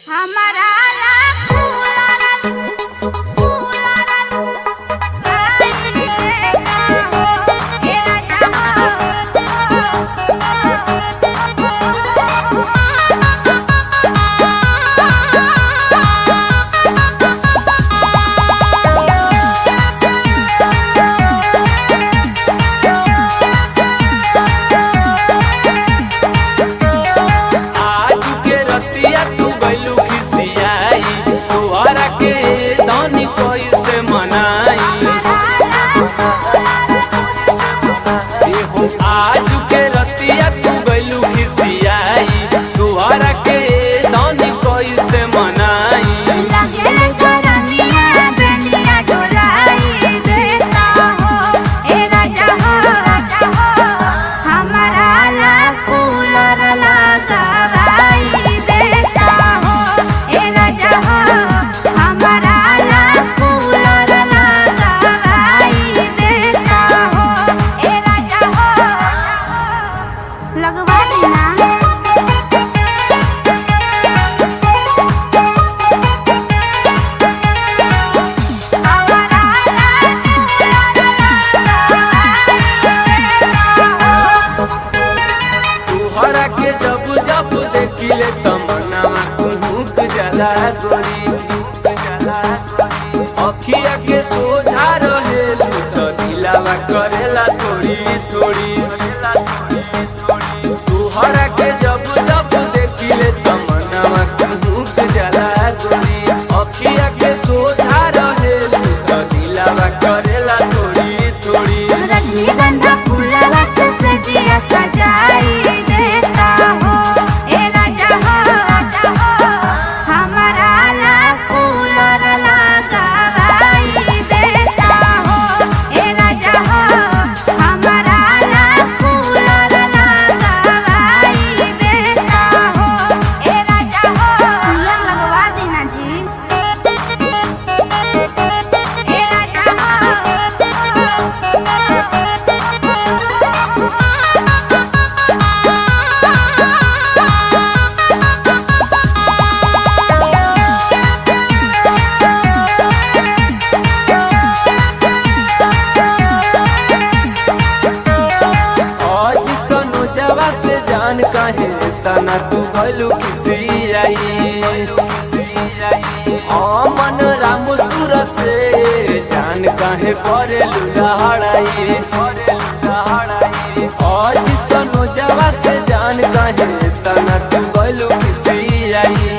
हमारा आज के रतिया तू गइलू खिसियाई तुहरा के दानी कैसे मनाई। लगवा देना तुहरा के जब जब देखिले तमन्नावा कुहुक जला गोरी अखिया के सोझा रहेलू तो दिलावा करेला थोड़ी थोड़ी। तुहरा के जब जब देखिले तमन्नावा कुहुक जला गोरी अखिया के सोझा रहेलू तो दिलावा करेला थोड़ी थोड़ी। रजनीगंधा फूलवा से सजिया सजाई देता हो ए राजा हो हमारा ला फूल लगाई देता हो ए राजा हो हमारा ला फूल लगाई देता हो ए राजा हो। फूल लगवा देना जी ए राजा आज सनोजवा से जान काहे तना तू भलू खिसियाई मन राम सुर से जान काहे करेलू लहड़ाई। आज सनोजवा से जान काहे तना तू भलू खिसियाई